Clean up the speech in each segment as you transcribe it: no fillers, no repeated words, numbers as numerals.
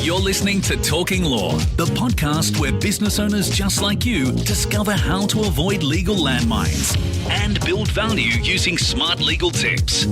You're listening to Talking Law, the podcast where business owners just like you discover how to avoid legal landmines and build value using smart legal tips.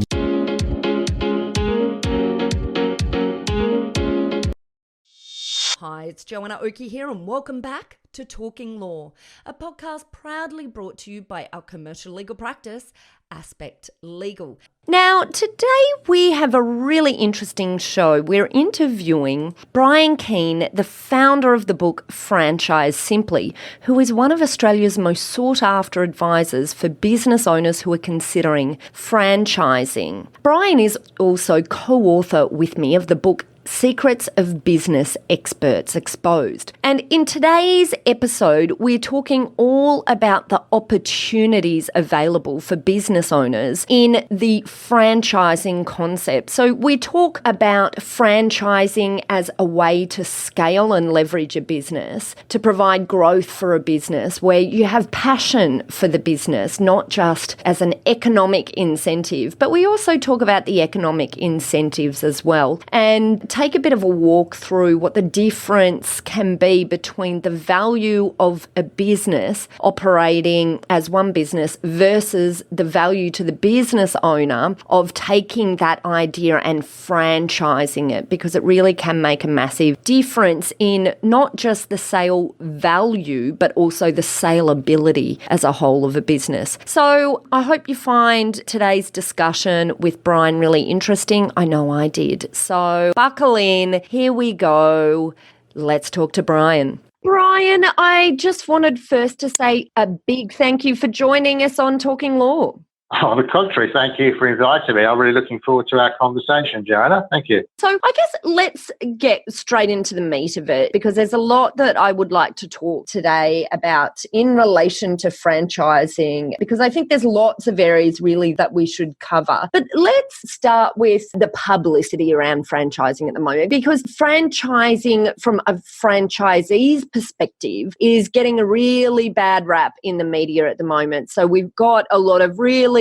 Hi, it's Joanna Oakey here and welcome back to Talking Law, a podcast proudly brought to you by our commercial legal practice, Aspect Legal. Now, today we have a really interesting show. We're interviewing Brian Keane, the founder of the book Franchise Simply, who is one of Australia's most sought-after advisors for business owners who are considering franchising. Brian is also co-author with me of the book Secrets of Business Experts Exposed. And in today's episode, we're talking all about the opportunities available for business owners in the franchising concept. So we talk about franchising as a way to scale and leverage a business, to provide growth for a business where you have passion for the business, not just as an economic incentive. But we also talk about the economic incentives as well, and take a bit of a walk through what the difference can be between the value of a business operating as one business versus the value to the business owner of taking that idea and franchising it, because it really can make a massive difference in not just the sale value, but also the saleability as a whole of a business. So I hope you find today's discussion with Brian really interesting. I know I did. So buckle in. Here we go. Let's talk to Brian. Brian, I just wanted first to say a big thank you for joining us on Talking Law. On the contrary, thank you for inviting me. I'm really looking forward to our conversation, Joanna. Thank you. So I guess let's get straight into the meat of it, because there's a lot that I would like to talk today about in relation to franchising, because I think there's lots of areas really that we should cover. But let's start with the publicity around franchising at the moment, because franchising from a franchisee's perspective is getting a really bad rap in the media at the moment. So we've got a lot of really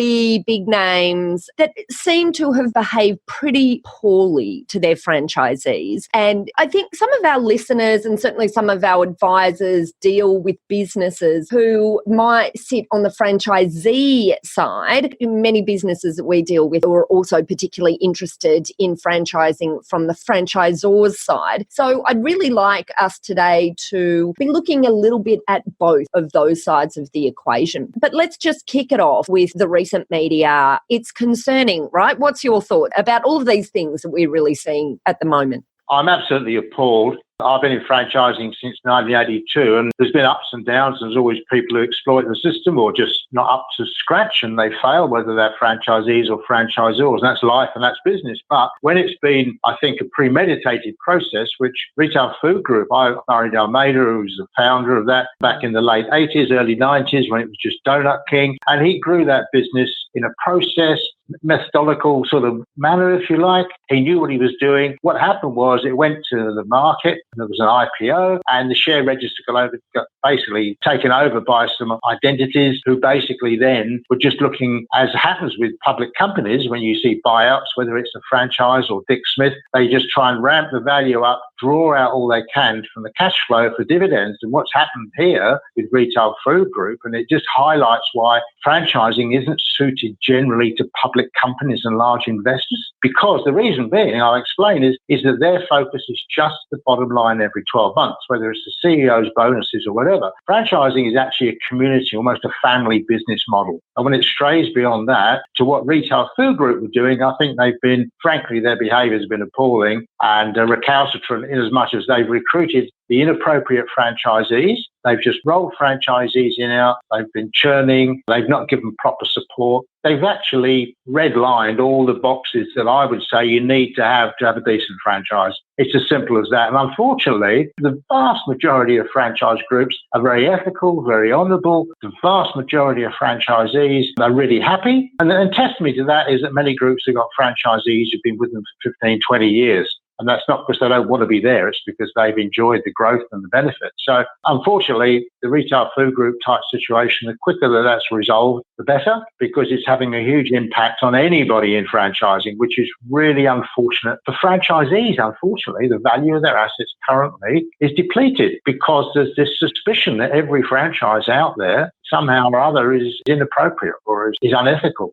big names that seem to have behaved pretty poorly to their franchisees. And I think some of our listeners and certainly some of our advisors deal with businesses who might sit on the franchisee side. Many businesses that we deal with are also particularly interested in franchising from the franchisor's side. So I'd really like us today to be looking a little bit at both of those sides of the equation. But let's just kick it off with the recent media. It's concerning, right? What's your thought about all of these things that we're really seeing at the moment? I'm absolutely appalled. I've been in franchising since 1982, and there's been ups and downs. There's always people who exploit the system or just not up to scratch and they fail, whether they're franchisees or franchisors. That's life and that's business. But when it's been, I think, a premeditated process, which Retail Food Group, Murray Almeida, who was the founder of that back in the late 80s, early 90s, when it was just Donut King, and he grew that business in a process, methodological sort of manner, if you like. He knew what he was doing. What happened was it went to the market, and there was an IPO, and the share register got basically taken over by some identities who basically then were just looking, as happens with public companies, when you see buyouts, whether it's a franchise or Dick Smith, they just try and ramp the value up, draw out all they can from the cash flow for dividends. And what's happened here with Retail Food Group, and it just highlights why franchising isn't suited generally to public companies and large investors, because the reason being, I'll explain, is that their focus is just the bottom line every 12 months, whether it's the CEO's bonuses or whatever. Franchising is actually a community, almost a family business model. And when it strays beyond that to what Retail Food Group were doing, I think they've been, frankly, their behaviour has been appalling and recalcitrant in as much as they've recruited the inappropriate franchisees. They've just rolled franchisees in out. They've been churning. They've not given proper support. They've actually redlined all the boxes that I would say you need to have a decent franchise. It's as simple as that. And unfortunately, the vast majority of franchise groups are very ethical, very honourable. The vast majority of franchisees are really happy. And testimony to that is that many groups have got franchisees who've been with them for 15, 20 years. And that's not because they don't want to be there. It's because they've enjoyed the growth and the benefit. So unfortunately, the retail food group type situation, the quicker that that's resolved, the better, because it's having a huge impact on anybody in franchising, which is really unfortunate. For franchisees, unfortunately, the value of their assets currently is depleted because there's this suspicion that every franchise out there somehow or other is inappropriate or is unethical,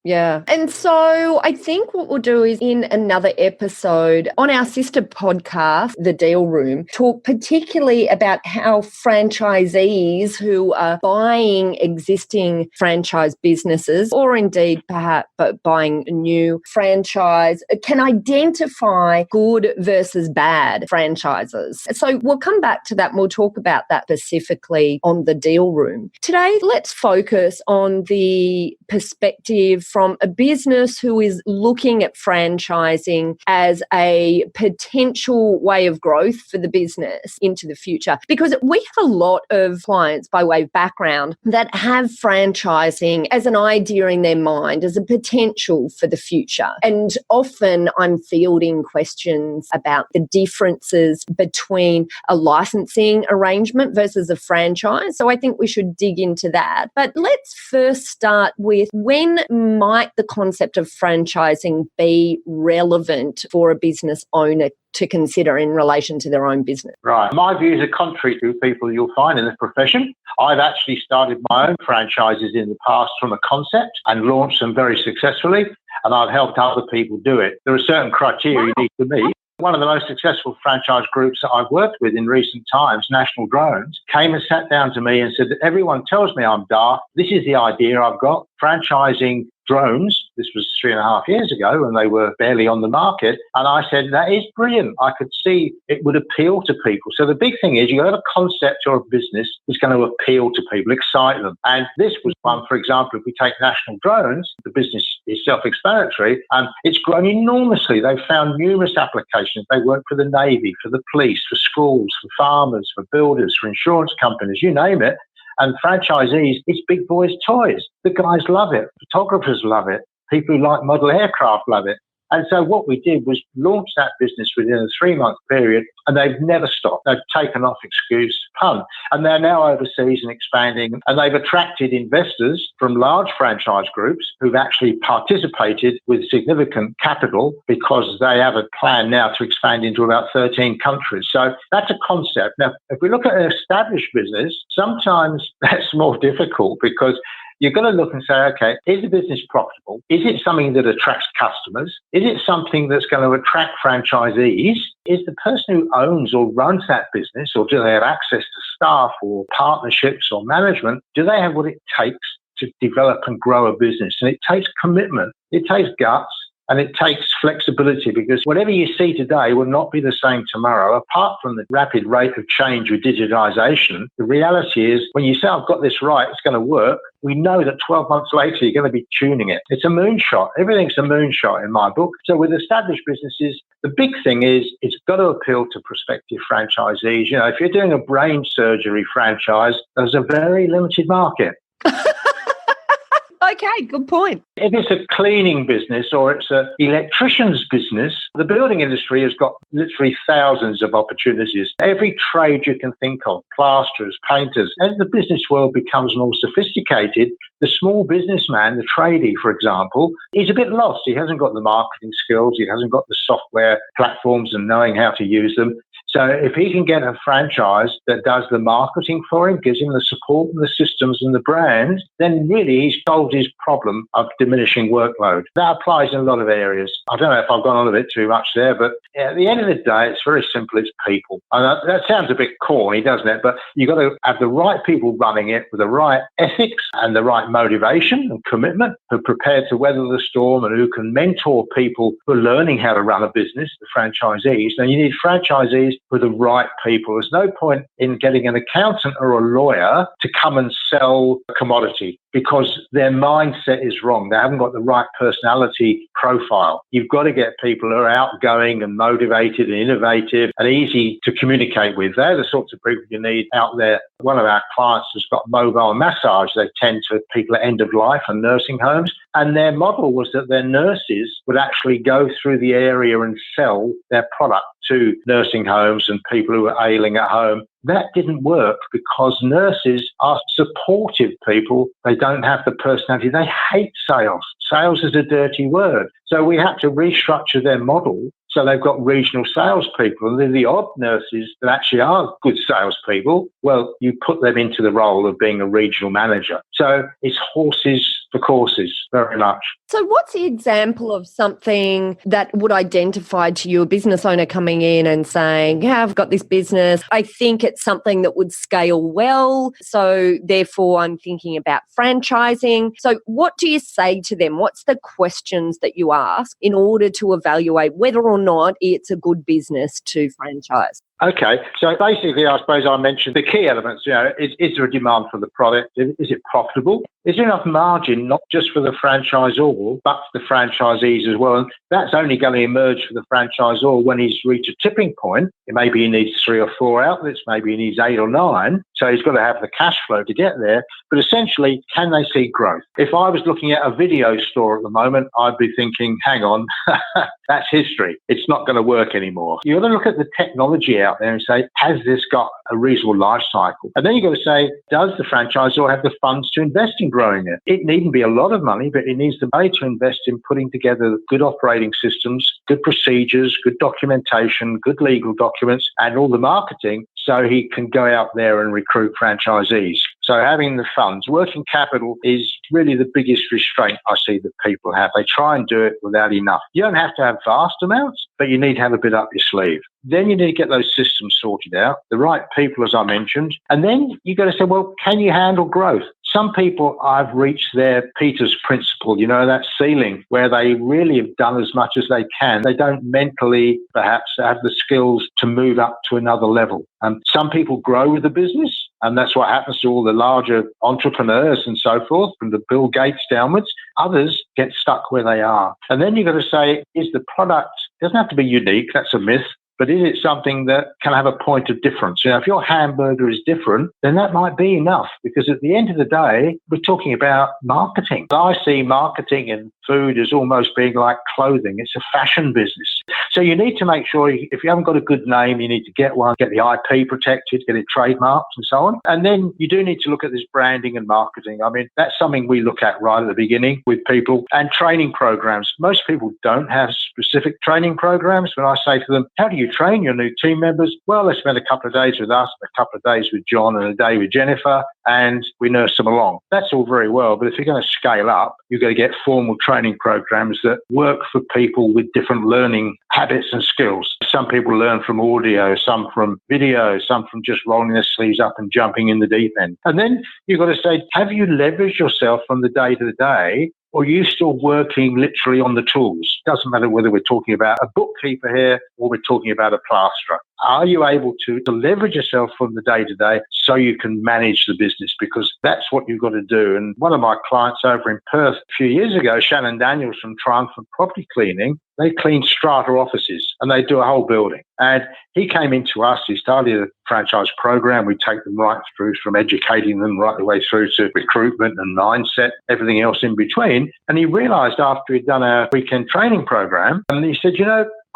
Yeah. And so I think what we'll do is in another episode on our sister podcast, The Deal Room, talk particularly about how franchisees who are buying existing franchise businesses or indeed perhaps buying a new franchise can identify good versus bad franchises. So we'll come back to that and we'll talk about that specifically on The Deal Room. Today, let's focus on the perspective from a business who is looking at franchising as a potential way of growth for the business into the future. Because we have a lot of clients, by way of background, that have franchising as an idea in their mind, as a potential for the future. And often I'm fielding questions about the differences between a licensing arrangement versus a franchise. So I think we should dig into that. But let's first start with, when might the concept of franchising be relevant for a business owner to consider in relation to their own business? Right. My views are contrary to people you'll find in the profession. I've actually started my own franchises in the past from a concept and launched them very successfully, and I've helped other people do it. There are certain criteria you need to meet. One of the most successful franchise groups that I've worked with in recent times, National Drones, came and sat down to me and said, everyone tells me I'm daft. This is the idea I've got. Franchising drones. This was 3.5 years ago when they were barely on the market. And I said, that is brilliant. I could see it would appeal to people. So the big thing is you have a concept or a business that's going to appeal to people, excite them. And this was one, for example, if we take National Drones, the business is self-explanatory, and it's grown enormously. They've found numerous applications. They work for the Navy, for the police, for schools, for farmers, for builders, for insurance companies, you name it. And franchisees, it's big boys' toys. The guys love it. Photographers love it. People who like model aircraft love it. And so what we did was launch that business within a 3-month period, and they've never stopped. They've taken off, excuse pun, and they're now overseas and expanding, and they've attracted investors from large franchise groups who've actually participated with significant capital because they have a plan now to expand into about 13 countries. So that's a concept. Now, if we look at an established business, sometimes that's more difficult because you're going to look and say, okay, is the business profitable? Is it something that attracts customers? Is it something that's going to attract franchisees? Is the person who owns or runs that business, or do they have access to staff or partnerships or management? Do they have what it takes to develop and grow a business? And it takes commitment. It takes guts. And it takes flexibility, because whatever you see today will not be the same tomorrow. Apart from the rapid rate of change with digitization, the reality is when you say, I've got this right, it's going to work, we know that 12 months later, you're going to be tuning it. It's a moonshot. Everything's a moonshot in my book. So with established businesses, the big thing is it's got to appeal to prospective franchisees. If you're doing a brain surgery franchise, there's a very limited market. Okay, good point. If it's a cleaning business or it's an electrician's business, the building industry has got literally thousands of opportunities. Every trade you can think of, plasterers, painters. As the business world becomes more sophisticated, the small businessman, the tradie, for example, he's a bit lost. He hasn't got the marketing skills. He hasn't got the software platforms and knowing how to use them. So if he can get a franchise that does the marketing for him, gives him the support and the systems and the brand, then really he's solved his problem of diminishing workload. That applies in a lot of areas. I don't know if I've gone on a bit too much there, but at the end of the day, it's very simple. It's people. And that sounds a bit corny, doesn't it? But you've got to have the right people running it with the right ethics and the right motivation and commitment, who are prepared to weather the storm and who can mentor people who are learning how to run a business, the franchisees. Now, you need franchisees with the right people. There's no point in getting an accountant or a lawyer to come and sell a commodity. because their mindset is wrong. They haven't got the right personality profile. You've got to get people who are outgoing and motivated and innovative and easy to communicate with. They're the sorts of people you need out there. One of our clients has got mobile massage. They tend to people at end of life and nursing homes. And their model was that their nurses would actually go through the area and sell their product to nursing homes and people who are ailing at home. That didn't work because nurses are supportive people. They don't have the personality. They hate sales. Sales is a dirty word. So we had to restructure their model. So they've got regional salespeople, and they're the odd nurses that actually are good salespeople. Well, you put them into the role of being a regional manager. So it's horses for courses, very much. So what's the example of something that would identify to you a business owner coming in and saying, yeah, I've got this business. I think it's something that would scale well. So therefore, I'm thinking about franchising. So what do you say to them? What's the questions that you ask in order to evaluate whether or not it's a good business to franchise? Okay, so basically, I suppose I mentioned the key elements. Is there a demand for the product? Is it profitable? Is there enough margin, not just for the franchisor, but for the franchisees as well? And that's only going to emerge for the franchisor when he's reached a tipping point. Maybe he needs 3 or 4 outlets, maybe he needs 8 or 9. So he's got to have the cash flow to get there. But essentially, can they see growth? If I was looking at a video store at the moment, I'd be thinking, hang on, that's history. It's not going to work anymore. You've got to look at the technology out there and say, has this got a reasonable life cycle? And then you've got to say, does the franchisor have the funds to invest in growing it? It needn't be a lot of money, but it needs the money to invest in putting together good operating systems, good procedures, good documentation, good legal documents, and all the marketing so he can go out there and recruit franchisees. So having the funds, working capital is really the biggest restraint I see that people have. They try and do it without enough. You don't have to have vast amounts, but you need to have a bit up your sleeve. Then you need to get those systems sorted out, the right people, as I mentioned. And then you've got to say, well, can you handle growth? Some people I've reached their Peter's principle, that ceiling where they really have done as much as they can. They don't mentally perhaps have the skills to move up to another level. Some people grow with the business, and that's what happens to all the larger entrepreneurs and so forth, from the Bill Gates downwards. Others get stuck where they are. And then you've got to say, is the product, doesn't have to be unique, that's a myth, but is it something that can have a point of difference? If your hamburger is different, then that might be enough, because at the end of the day, we're talking about marketing. I see marketing and food as almost being like clothing. It's a fashion business. So you need to make sure, if you haven't got a good name, you need to get one, get the IP protected, get it trademarked and so on. And then you do need to look at this branding and marketing. That's something we look at right at the beginning with people, and training programs. Most people don't have specific training programs. When I say to them, how do you train your new team members? Well, they spend a couple of days with us, a couple of days with John, and a day with Jennifer, and we nurse them along. That's all very well, but if you're going to scale up, you've got to get formal training programs that work for people with different learning habits and skills. Some people learn from audio, some from video, some from just rolling their sleeves up and jumping in the deep end. And then you've got to say, have you leveraged yourself from the day to the day, or are you still working literally on the tools? Doesn't matter whether we're talking about a bookkeeper here or we're talking about a plasterer. Are you able to leverage yourself from the day to day so you can manage the business? Because that's what you've got to do. And one of my clients over in Perth a few years ago, Shannon Daniels from Triumphant Property Cleaning, they clean strata offices and they do a whole building. And he came into us, he started a franchise program. We take them right through, from educating them right the way through to recruitment and mindset, everything else in between. And he realized after he'd done our weekend training program, and he said,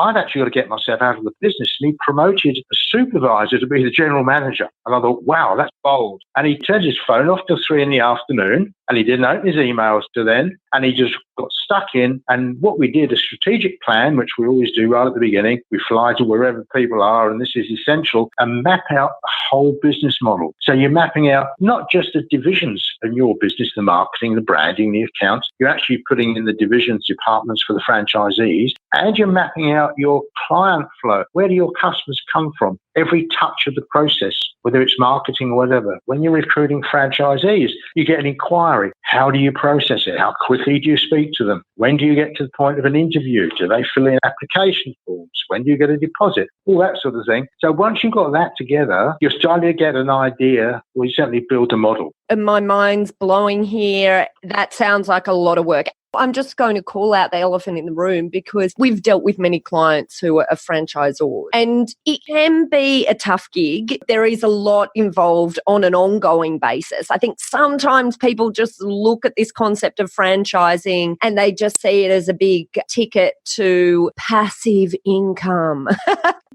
I've actually got to get myself out of the business. And he promoted a supervisor to be the general manager. And I thought, wow, that's bold. And he turned his phone off till 3 PM, and he didn't open his emails till then. And he just got stuck in. And what we did, a strategic plan, which we always do right at the beginning, we fly to wherever people are, and this is essential, and map out the whole business model. So you're mapping out not just the divisions in your business, the marketing, the branding, the accounts. You're actually putting in the divisions, departments for the franchisees, and you're mapping out your client flow. Where do your customers come from? Every touch of the process, whether it's marketing or whatever. When you're recruiting franchisees, you get an inquiry. How do you process it? How quick quickly do you speak to them? When do you get to the point of an interview? Do they fill in application forms? When do you get a deposit? All that sort of thing. So once you've got that together, you're starting to get an idea, or you certainly build a model. And my mind's blowing here. That sounds like a lot of work. I'm just going to call out the elephant in the room because we've dealt with many clients who are franchisors, and it can be a tough gig. There is a lot involved on an ongoing basis. I think sometimes people just look at this concept of franchising and they just see it as a big ticket to passive income.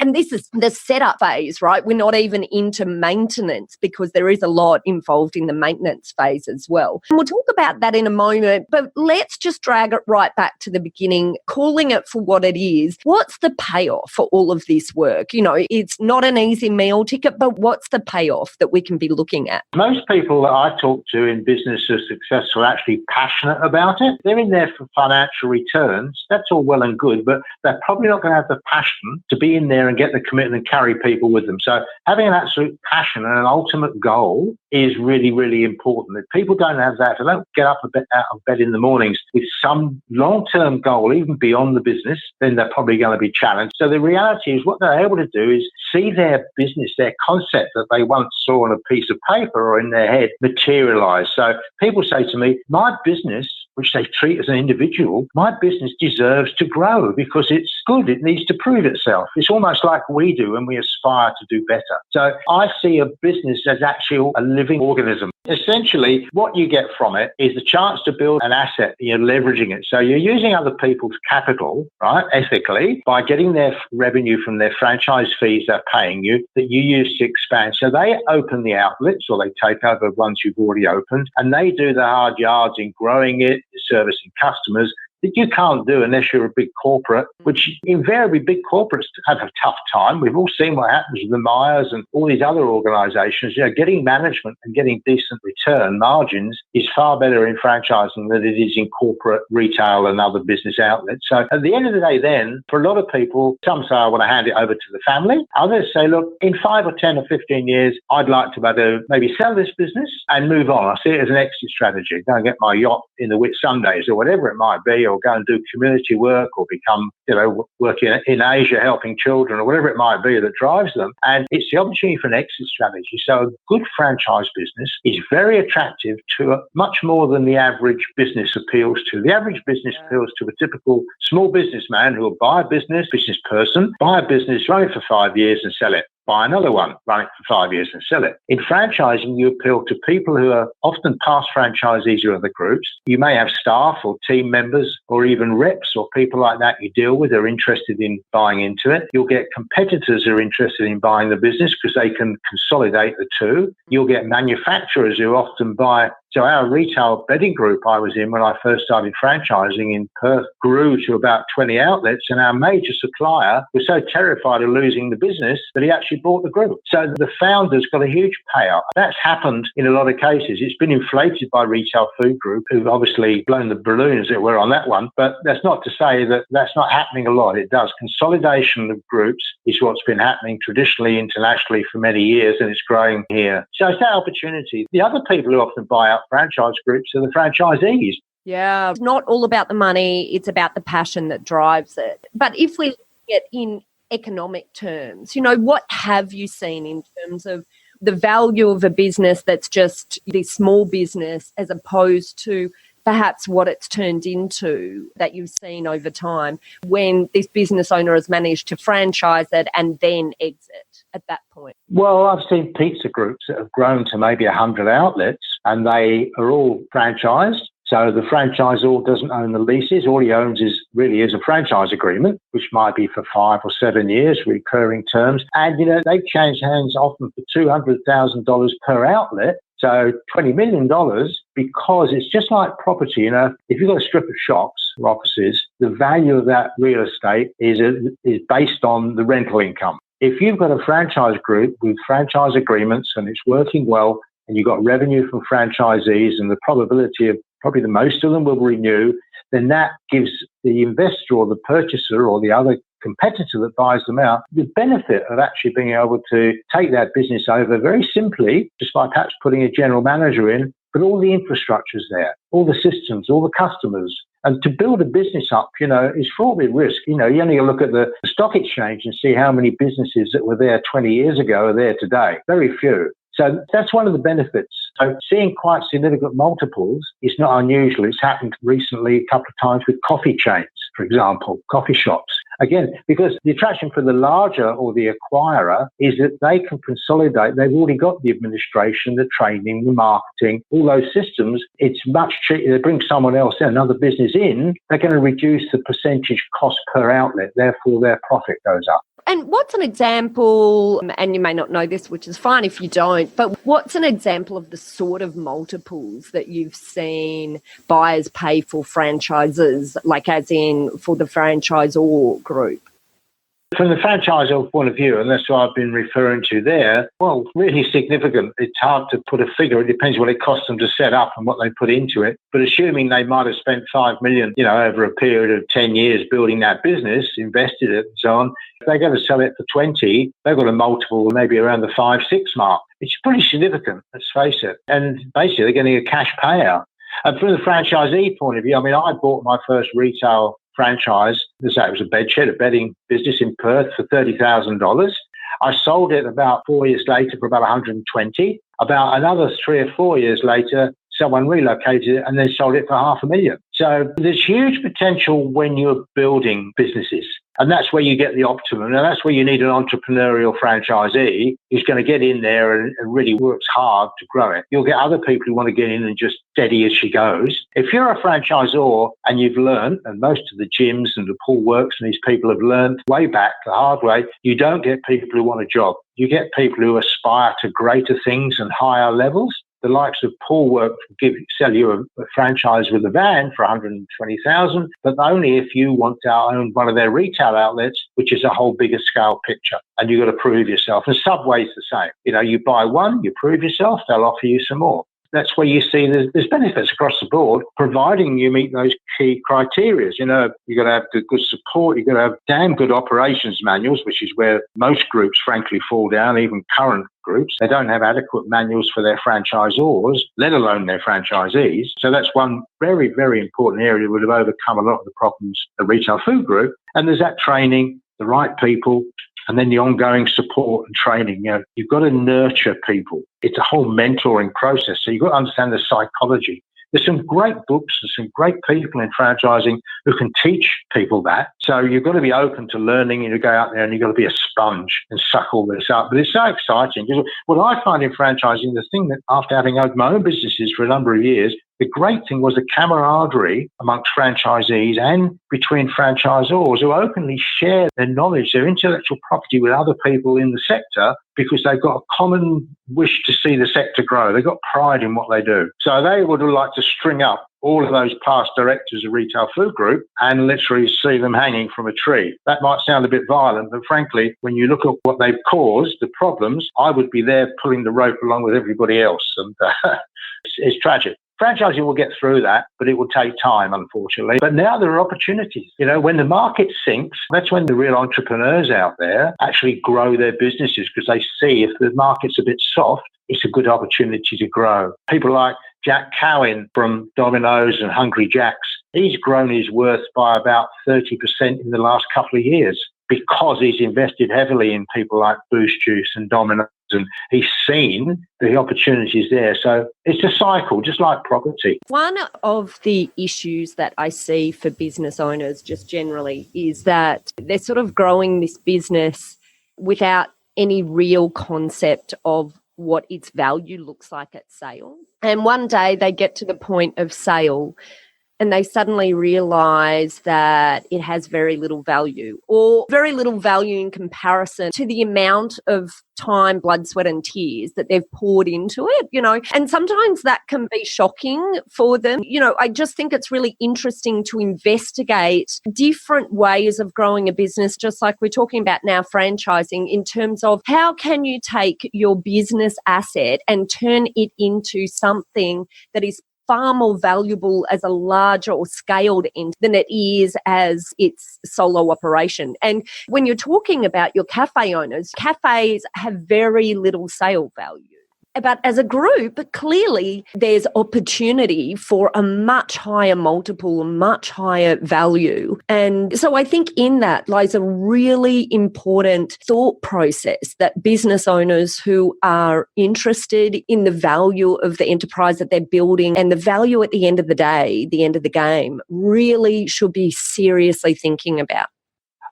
And this is the setup phase, right? We're not even into maintenance because there is a lot involved in the maintenance phase as well. And we'll talk about that in a moment, but let's just drag it right back to the beginning, calling it for what it is. What's the payoff for all of this work? You know, it's not an easy meal ticket, but what's the payoff that we can be looking at? Most people that I talk to in business who are successful are actually passionate about it. They're in there for financial returns. That's all well and good, but they're probably not going to have the passion to be in there and get the commitment and carry people with them. So having an absolute passion and an ultimate goal is really, really important. If people don't have that, they don't get up out of bed in the mornings with some long-term goal, even beyond the business, then they're probably going to be challenged. So the reality is what they're able to do is see their business, their concept that they once saw on a piece of paper or in their head materialize. So people say to me, my business, which they treat as an individual, my business deserves to grow because it's good. It needs to prove itself. It's almost like we do when we aspire to do better. So I see a business as actually a living organism. Essentially, what you get from it is the chance to build an asset. You're leveraging it. So you're using other people's capital, right, ethically, by getting their revenue from their franchise fees they're paying you that you use to expand. So they open the outlets or they take over ones you've already opened, and they do the hard yards in growing it, servicing customers, that you can't do unless you're a big corporate, which invariably big corporates have a tough time. We've all seen what happens with the Myers and all these other organisations. You know, getting management and getting decent return margins is far better in franchising than it is in corporate retail and other business outlets. So at the end of the day then, for a lot of people, some say I want to hand it over to the family. Others say, look, in 5 or 10 or 15 years, I'd like to maybe sell this business and move on. I see it as an exit strategy. Go and get my yacht in the Whit Sundays or whatever it might be, or go and do community work or become, work in Asia helping children or whatever it might be that drives them. And it's the opportunity for an exit strategy. So a good franchise business is very attractive to much more than the average business appeals to. The average business appeals to a typical small businessman who will buy a business person, buy a business, run it for 5 years and sell it. Buy another one, run it for 5 years and sell it. In franchising, you appeal to people who are often past franchisees or other groups. You may have staff or team members or even reps or people like that you deal with who are interested in buying into it. You'll get competitors who are interested in buying the business because they can consolidate the two. You'll get manufacturers who often buy. So our retail bedding group I was in when I first started franchising in Perth grew to about 20 outlets, and our major supplier was so terrified of losing the business that he actually bought the group. So the founders got a huge payout. That's happened in a lot of cases. It's been inflated by Retail Food Group, who've obviously blown the balloons that were on that one, but that's not to say that that's not happening a lot. It does. Consolidation of groups is what's been happening traditionally, internationally for many years, and it's growing here. So it's that opportunity. The other people who often buy out franchise groups are the franchisees. Yeah, it's not all about the money, it's about the passion that drives it. But if we look at in economic terms, what have you seen in terms of the value of a business that's just this small business as opposed to perhaps what it's turned into that you've seen over time when this business owner has managed to franchise it and then exit at that point? Well, I've seen pizza groups that have grown to maybe 100 outlets and they are all franchised. So the franchisor doesn't own the leases. All he owns is a franchise agreement, which might be for 5 or 7 years, recurring terms. And, they've changed hands often for $200,000 per outlet. So $20 million, because it's just like property. If you've got a strip of shops or offices, the value of that real estate is based on the rental income. If you've got a franchise group with franchise agreements and it's working well and you've got revenue from franchisees and the probability of probably the most of them will renew, then that gives the investor or the purchaser or the other competitor that buys them out the benefit of actually being able to take that business over very simply, just by perhaps putting a general manager in, but all the infrastructure's there. all the systems, all the customers. And to build a business up, is fraught with risk. You only look at the stock exchange and see how many businesses that were there 20 years ago are there today. Very few. So that's one of the benefits. So seeing quite significant multiples is not unusual. It's happened recently a couple of times with coffee chains, for example, coffee shops. Again, because the attraction for the larger or the acquirer is that they can consolidate. They've already got the administration, the training, the marketing, all those systems. It's much cheaper. They bring someone else in, another business in, they're going to reduce the percentage cost per outlet. Therefore, their profit goes up. And what's an example, and you may not know this, which is fine if you don't, but what's an example of the sort of multiples that you've seen buyers pay for franchises, like as in for the franchisor group? From the franchisor point of view, and that's what I've been referring to there, well, really significant. It's hard to put a figure. It depends what it costs them to set up and what they put into it. But assuming they might have spent $5 million, over a period of 10 years building that business, invested it and so on, if they're going to sell it for 20, they've got a multiple maybe around the 5-6 mark. It's pretty significant, let's face it. And basically, they're getting a cash payout. And from the franchisee point of view, I bought my first retail franchise. It was a bedding business in Perth for $30,000. I sold it about 4 years later for about 120. About another 3 or 4 years later, someone relocated it and then sold it for $500,000. So there's huge potential when you're building businesses. And that's where you get the optimum. And that's where you need an entrepreneurial franchisee who's going to get in there and really works hard to grow it. You'll get other people who want to get in and just steady as she goes. If you're a franchisor and you've learned, and most of the gyms and the pool works and these people have learned way back the hard way, you don't get people who want a job. You get people who aspire to greater things and higher levels. The likes of Pool Work sell you a franchise with a van for $120,000, but only if you want to own one of their retail outlets, which is a whole bigger scale picture. And you've got to prove yourself. And Subway's the same. You buy one, you prove yourself, they'll offer you some more. That's where you see there's benefits across the board, providing you meet those key criteria. You've got to have good support. You've got to have damn good operations manuals, which is where most groups, frankly, fall down, even current groups. They don't have adequate manuals for their franchisors, let alone their franchisees. So that's one very, very important area that would have overcome a lot of the problems of retail food group. And there's that training, the right people, and then the ongoing support and training. You've got to nurture people. It's a whole mentoring process. So you've got to understand the psychology. There's some great books and some great people in franchising who can teach people that. So you've got to be open to learning and you go out there and you've got to be a sponge and suck all this up. But it's so exciting because what I find in franchising, the thing that after having owned my own businesses for a number of years, the great thing was the camaraderie amongst franchisees and between franchisors who openly share their knowledge, their intellectual property with other people in the sector because they've got a common wish to see the sector grow. They've got pride in what they do. So they would like to string up all of those past directors of Retail Food Group and literally see them hanging from a tree. That might sound a bit violent, but frankly, when you look at what they've caused, the problems, I would be there pulling the rope along with everybody else. And it's tragic. Franchising will get through that, but it will take time, unfortunately. But now there are opportunities. When the market sinks, that's when the real entrepreneurs out there actually grow their businesses because they see if the market's a bit soft, it's a good opportunity to grow. People like Jack Cowan from Domino's and Hungry Jack's, he's grown his worth by about 30% in the last couple of years because he's invested heavily in people like Boost Juice and Domino's, and he's seen the opportunities there. So it's a cycle, just like property. One of the issues that I see for business owners just generally is that they're sort of growing this business without any real concept of what its value looks like at sale. And one day they get to the point of sale and they suddenly realize that it has very little value or very little value in comparison to the amount of time, blood, sweat and tears that they've poured into it, and sometimes that can be shocking for them. I just think it's really interesting to investigate different ways of growing a business, just like we're talking about now franchising, in terms of how can you take your business asset and turn it into something that is far more valuable as a larger or scaled end than it is as its solo operation. And when you're talking about your cafe owners, cafes have very little sale value. But as a group, clearly there's opportunity for a much higher multiple, a much higher value. And so I think in that lies a really important thought process that business owners who are interested in the value of the enterprise that they're building and the value at the end of the day, the end of the game, really should be seriously thinking about.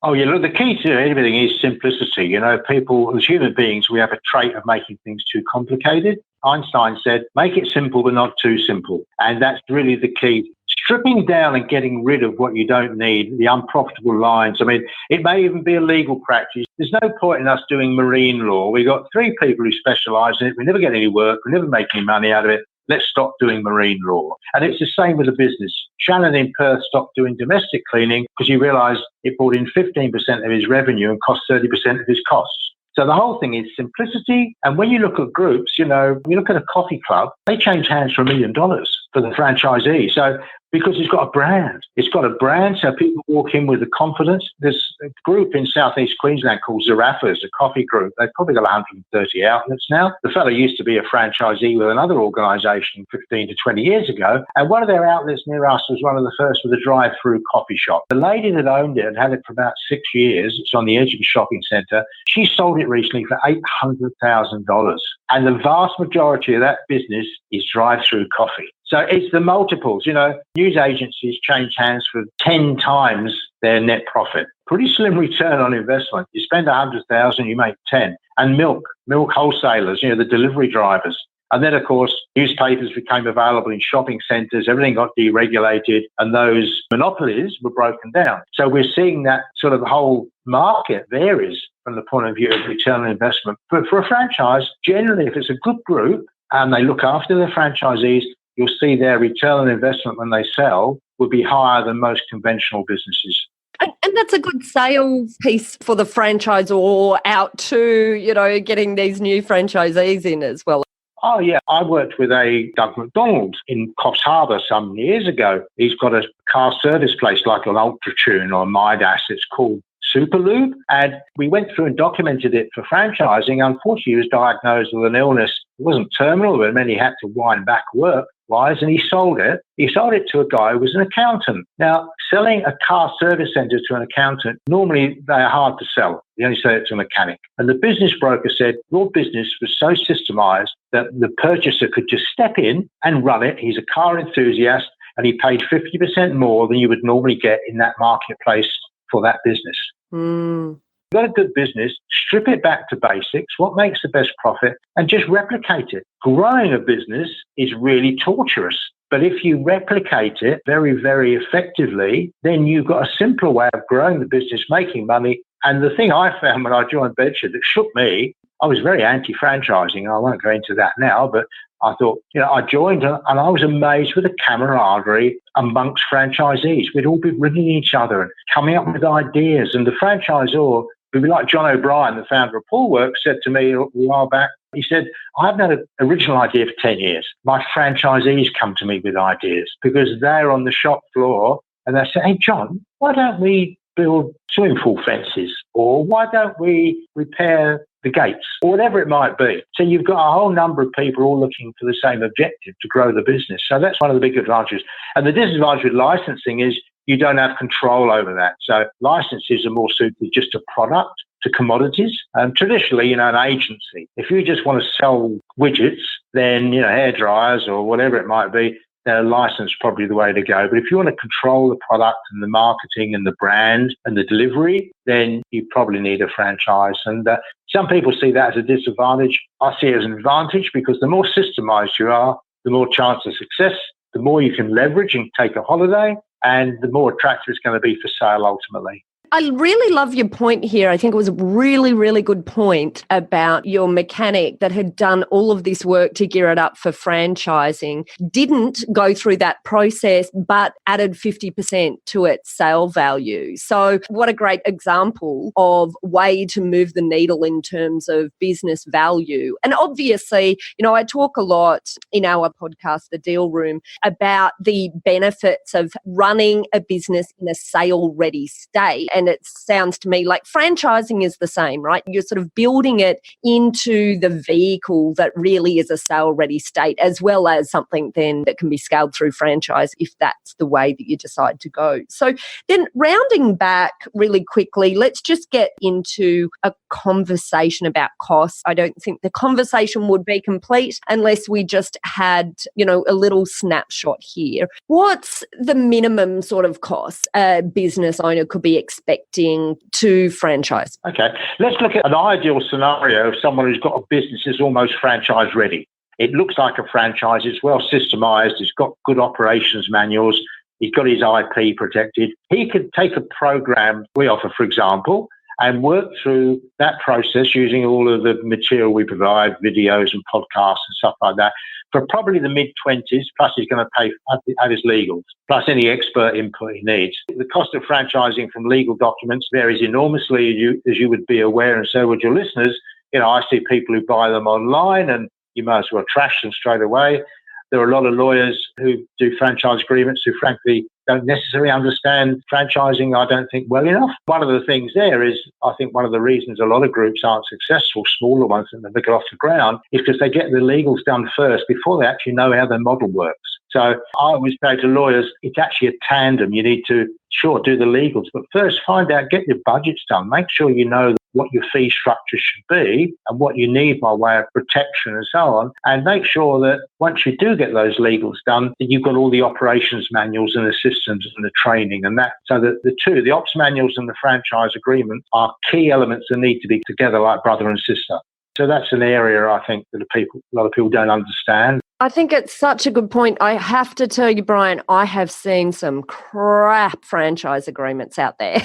Oh, yeah, look, the key to everything is simplicity. People, as human beings, we have a trait of making things too complicated. Einstein said, make it simple, but not too simple. And that's really the key. Stripping down and getting rid of what you don't need, the unprofitable lines. I mean, it may even be a legal practice. There's no point in us doing marine law. We've got 3 people who specialise in it. We never get any work. We never make any money out of it. Let's stop doing marine law. And it's the same with a business. Shannon in Perth stopped doing domestic cleaning because he realised it brought in 15% of his revenue and cost 30% of his costs. So the whole thing is simplicity. And when you look at groups, when you look at a coffee club, they change hands for $1 million for the franchisee. So because it's got a brand. It's got a brand, so people walk in with the confidence. There's a group in southeast Queensland called Zarafas, a coffee group. They've probably got 130 outlets now. The fellow used to be a franchisee with another organisation 15 to 20 years ago, and one of their outlets near us was one of the first with a drive-through coffee shop. The lady that owned it and had it for about 6 years, it's on the edge of a shopping centre, she sold it recently for $800,000. And the vast majority of that business is drive-through coffee. So it's the multiples. News agencies change hands for 10 times their net profit. Pretty slim return on investment. You spend 100,000, you make 10. And milk wholesalers, the delivery drivers. And then, of course, newspapers became available in shopping centres. Everything got deregulated and those monopolies were broken down. So we're seeing that sort of whole market varies from the point of view of return on investment. But for a franchise, generally, if it's a good group and they look after their franchisees, you'll see their return on investment when they sell will be higher than most conventional businesses. And that's a good sales piece for the franchisor out to, getting these new franchisees in as well. Oh, yeah. I worked with a Doug McDonald in Coffs Harbour some years ago. He's got a car service place like an Ultratune or Midas. It's called Superlube. And we went through and documented it for franchising. Unfortunately, he was diagnosed with an illness. It wasn't terminal, but meant he had to wind back work-wise, and he sold it. He sold it to a guy who was an accountant. Now, selling a car service centre to an accountant, normally they are hard to sell. You only sell it to a mechanic. And the business broker said, your business was so systemised that the purchaser could just step in and run it. He's a car enthusiast, and he paid 50% more than you would normally get in that marketplace for that business. You've got a good business, strip it back to basics, what makes the best profit, and just replicate it. Growing a business is really torturous. But if you replicate it very, very effectively, then you've got a simpler way of growing the business, making money. And the thing I found when I joined Bedford that shook me, I was very anti-franchising. I won't go into that now, but I thought, I joined and I was amazed with the camaraderie amongst franchisees. We'd all be ringing each other and coming up with ideas. And the franchisor, who'd be like John O'Brien, the founder of Paulworks, said to me a while back, he said, I haven't had an original idea for 10 years. My franchisees come to me with ideas because they're on the shop floor and they say, hey, John, why don't we build swimming pool fences? Or why don't we repair the gates? Or whatever it might be. So you've got a whole number of people all looking for the same objective to grow the business. So that's one of the big advantages. And the disadvantage with licensing is you don't have control over that. So licenses are more suited just to product, to commodities. Traditionally, an agency, if you just want to sell widgets, then, hair dryers or whatever it might be, a license is probably the way to go. But if you want to control the product and the marketing and the brand and the delivery, then you probably need a franchise. And some people see that as a disadvantage. I see it as an advantage because the more systemized you are, the more chance of success, the more you can leverage and take a holiday, and the more attractive it's going to be for sale ultimately. I really love your point here. I think it was a really, really good point about your mechanic that had done all of this work to gear it up for franchising, didn't go through that process, but added 50% to its sale value. So what a great example of way to move the needle in terms of business value. And obviously, I talk a lot in our podcast, The Deal Room, about the benefits of running a business in a sale-ready state. And it sounds to me like franchising is the same, right? You're sort of building it into the vehicle that really is a sale-ready state, as well as something then that can be scaled through franchise if that's the way that you decide to go. So then rounding back really quickly, let's just get into a conversation about costs. I don't think the conversation would be complete unless we just had, a little snapshot here. What's the minimum sort of cost a business owner could be expecting to franchise? Okay, let's look at an ideal scenario of someone who's got a business that's almost franchise ready. It looks like a franchise, it's well systemized, it's got good operations manuals, he's got his IP protected. He could take a program we offer, for example, and work through that process using all of the material we provide, videos and podcasts and stuff like that, for probably the mid-20s, plus he's going to pay have his legals, plus any expert input he needs. The cost of franchising from legal documents varies enormously, as you would be aware, and so would your listeners. I see people who buy them online, and you might as well trash them straight away. There are a lot of lawyers who do franchise agreements who, frankly, don't necessarily understand franchising, I don't think, well enough. One of the things there is, I think one of the reasons a lot of groups aren't successful, smaller ones that never get off the ground, is because they get the legals done first before they actually know how their model works. So I always say to lawyers, it's actually a tandem. You need to, sure, do the legals, but first find out, get your budgets done. Make sure you know what your fee structure should be and what you need by way of protection and so on. And make sure that once you do get those legals done, that you've got all the operations manuals and the systems and the training and that. So that the ops manuals and the franchise agreement are key elements that need to be together like brother and sister. So that's an area I think that a lot of people don't understand. I think it's such a good point. I have to tell you, Brian, I have seen some crap franchise agreements out there.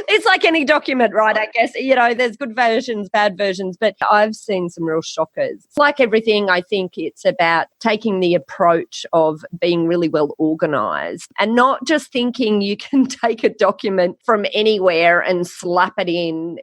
It's like any document, right? I guess, there's good versions, bad versions, but I've seen some real shockers. Like everything, I think it's about taking the approach of being really well organised and not just thinking you can take a document from anywhere and slap it in.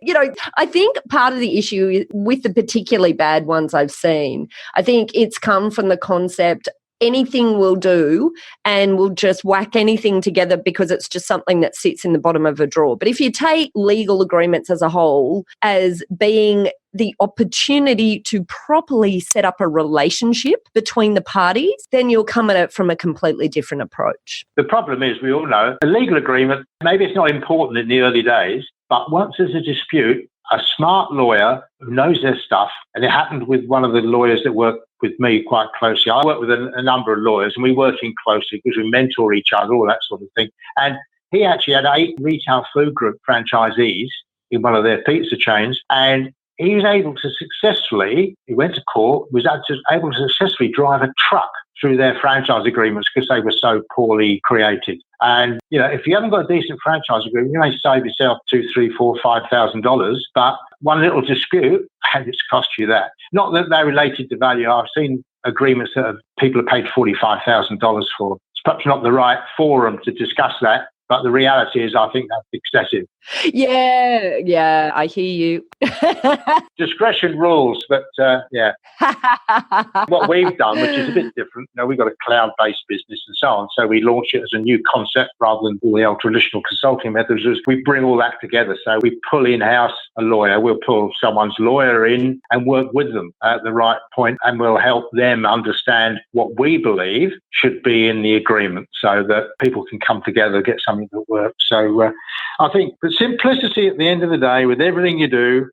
I think part of the issue with the particularly bad ones I've seen, I think it's come from the concept anything will do and we'll just whack anything together because it's just something that sits in the bottom of a drawer. But if you take legal agreements as a whole as being the opportunity to properly set up a relationship between the parties, then you'll come at it from a completely different approach. The problem is, we all know, a legal agreement, maybe it's not important in the early days, but once there's a dispute, a smart lawyer who knows their stuff, and it happened with one of the lawyers that work with me quite closely. I work with a number of lawyers and we work in closely because we mentor each other, all that sort of thing. And he actually had 8 retail food group franchisees in one of their pizza chains, and he was able to he went to court, was able to successfully drive a truck through their franchise agreements because they were so poorly created. And, if you haven't got a decent franchise agreement, you may save yourself $2,000, $3,000, $5,000, but one little dispute, and it's cost you that. Not that they're related to value. I've seen agreements that people have paid $45,000 for. It's perhaps not the right forum to discuss that, but the reality is I think that's excessive. Yeah, I hear you. Discretion rules, but yeah. What we've done, which is a bit different, we've got a cloud-based business and so on, so we launch it as a new concept rather than all the old traditional consulting methods. We bring all that together. So we pull in-house a lawyer, we'll pull someone's lawyer in and work with them at the right point, and we'll help them understand what we believe should be in the agreement so that people can come together, get something that works. So I think the simplicity at the end of the day with everything you do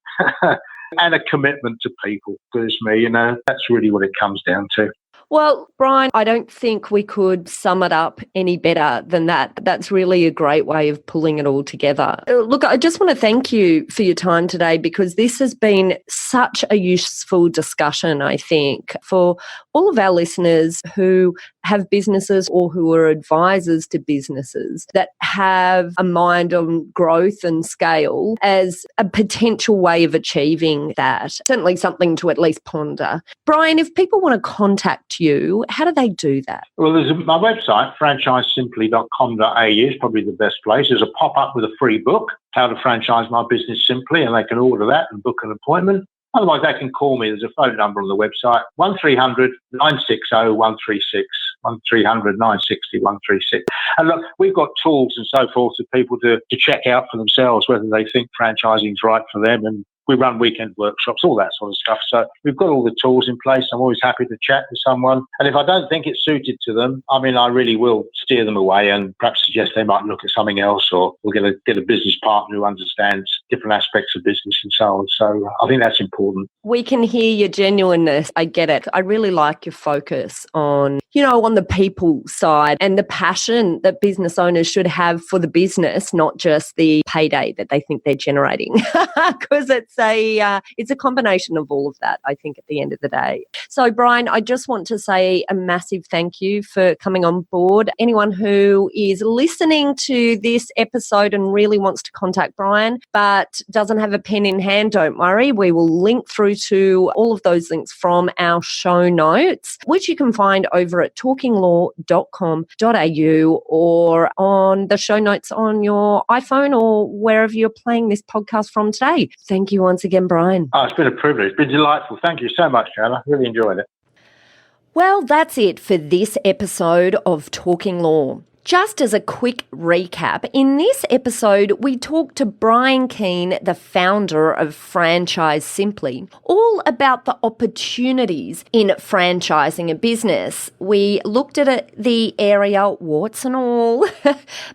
and a commitment to people, there's me, that's really what it comes down to. Well, Brian, I don't think we could sum it up any better than that. That's really a great way of pulling it all together. Look, I just want to thank you for your time today because this has been such a useful discussion, I think, for all of our listeners who have businesses or who are advisors to businesses that have a mind on growth and scale as a potential way of achieving that. Certainly something to at least ponder. Brian, if people want to contact you, how do they do that? Well, there's my website, franchisesimply.com.au is probably the best place. There's a pop-up with a free book, How to Franchise My Business Simply, and they can order that and book an appointment. Otherwise, they can call me. There's a phone number on the website, 1300 960 136, 1300 960 136. And look, we've got tools and so forth for people to check out for themselves whether they think franchising is right for them. And we run weekend workshops, all that sort of stuff. So we've got all the tools in place. I'm always happy to chat with someone. And if I don't think it's suited to them, I really will steer them away and perhaps suggest they might look at something else, or we'll get a business partner who understands different aspects of business and so on. So I think that's important. We can hear your genuineness. I get it. I really like your focus on, on the people side and the passion that business owners should have for the business, not just the payday that they think they're generating. Because it's a combination of all of that, I think, at the end of the day. So, Brian, I just want to say a massive thank you for coming on board. Anyone who is listening to this episode and really wants to contact Brian but doesn't have a pen in hand, don't worry. We will link through to all of those links from our show notes, which you can find over at talkinglaw.com.au or on the show notes on your iPhone or wherever you're playing this podcast from today. Thank you once again, Brian. Oh, it's been a privilege. It's been delightful. Thank you so much, Joanna. Really enjoyed it. Well, that's it for this episode of Talking Law. Just as a quick recap, in this episode, we talked to Brian Keane, the founder of Franchise Simply, all about the opportunities in franchising a business. We looked at the area, warts and all,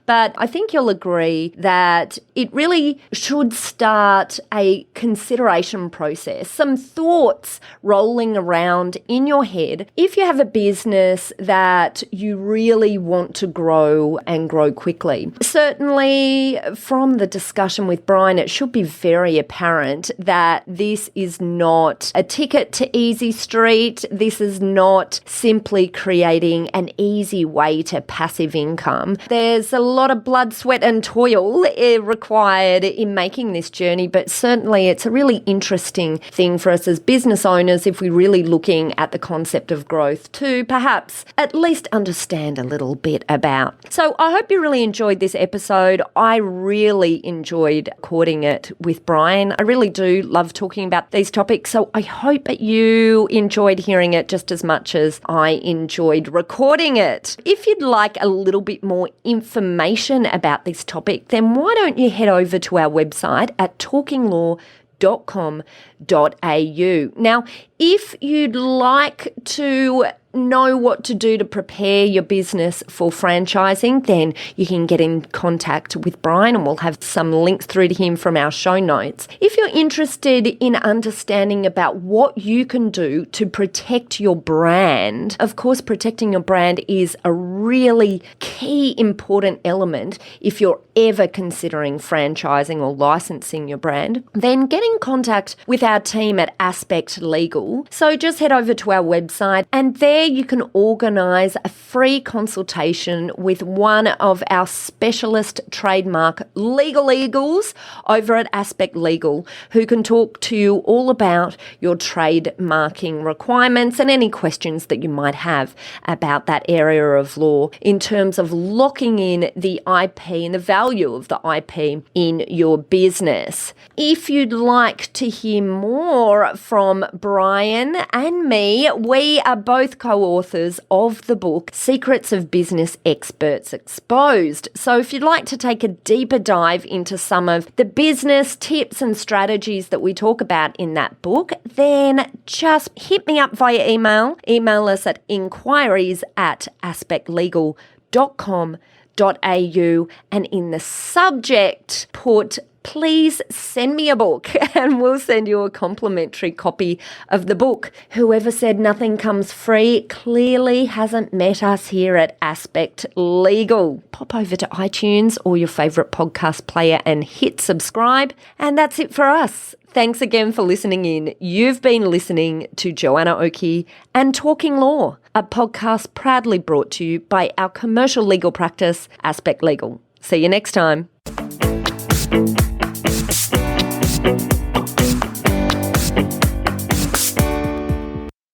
but I think you'll agree that it really should start a consideration process, some thoughts rolling around in your head. If you have a business that you really want to grow and grow quickly. Certainly from the discussion with Brian, it should be very apparent that this is not a ticket to easy street. This is not simply creating an easy way to passive income. There's a lot of blood, sweat and toil required in making this journey, but certainly it's a really interesting thing for us as business owners if we're really looking at the concept of growth to perhaps at least understand a little bit about. So I hope you really enjoyed this episode. I really enjoyed recording it with Brian. I really do love talking about these topics. So I hope that you enjoyed hearing it just as much as I enjoyed recording it. If you'd like a little bit more information about this topic, then why don't you head over to our website at talkinglaw.com.au. Now, if you'd like to know what to do to prepare your business for franchising, then you can get in contact with Brian and we'll have some links through to him from our show notes. If you're interested in understanding about what you can do to protect your brand, of course, protecting your brand is a really key important element if you're ever considering franchising or licensing your brand, then get in contact with our team at Aspect Legal. So just head over to our website and there you can organise a free consultation with one of our specialist trademark legal eagles over at Aspect Legal who can talk to you all about your trademarking requirements and any questions that you might have about that area of law in terms of locking in the IP and the value of the IP in your business. If you'd like to hear more from Brian and me, we are both co-authors of the book Secrets of Business Experts Exposed. So if you'd like to take a deeper dive into some of the business tips and strategies that we talk about in that book, then just hit me up via email. Email us at inquiries@aspectlegal.com.au and in the subject put please send me a book and we'll send you a complimentary copy of the book. Whoever said nothing comes free clearly hasn't met us here at Aspect Legal. Pop over to iTunes or your favourite podcast player and hit subscribe. And that's it for us. Thanks again for listening in. You've been listening to Joanna Oakey and Talking Law, a podcast proudly brought to you by our commercial legal practice, Aspect Legal. See you next time.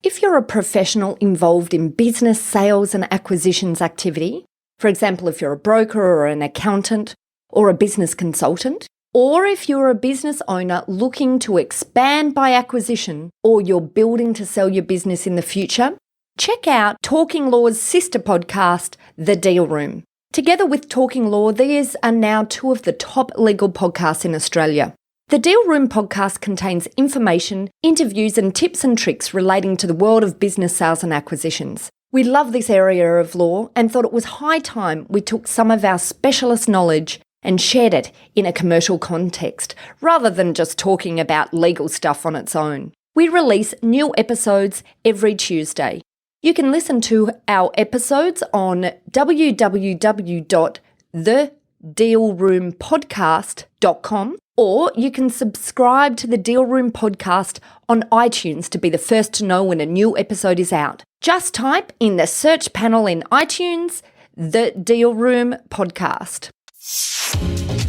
If you're a professional involved in business, sales and acquisitions activity, for example, if you're a broker or an accountant or a business consultant, or if you're a business owner looking to expand by acquisition, or you're building to sell your business in the future, check out Talking Law's sister podcast, The Deal Room. Together with Talking Law, these are now two of the top legal podcasts in Australia. The Deal Room podcast contains information, interviews and tips and tricks relating to the world of business sales and acquisitions. We love this area of law and thought it was high time we took some of our specialist knowledge and shared it in a commercial context, rather than just talking about legal stuff on its own. We release new episodes every Tuesday. You can listen to our episodes on www.thedealroompodcast.com, or you can subscribe to the Deal Room podcast on iTunes to be the first to know when a new episode is out. Just type in the search panel in iTunes, The Deal Room Podcast.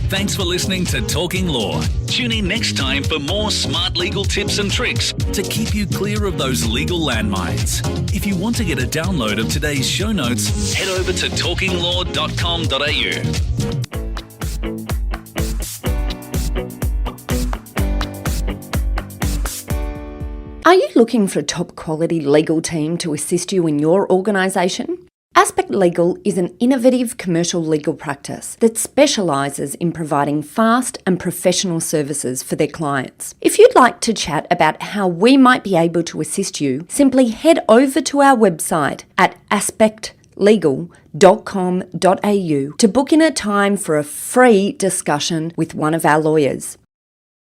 Thanks for listening to Talking Law. Tune in next time for more smart legal tips and tricks to keep you clear of those legal landmines. If you want to get a download of today's show notes, head over to talkinglaw.com.au. Are you looking for a top quality legal team to assist you in your organisation? Aspect Legal is an innovative commercial legal practice that specialises in providing fast and professional services for their clients. If you'd like to chat about how we might be able to assist you, simply head over to our website at aspectlegal.com.au to book in a time for a free discussion with one of our lawyers.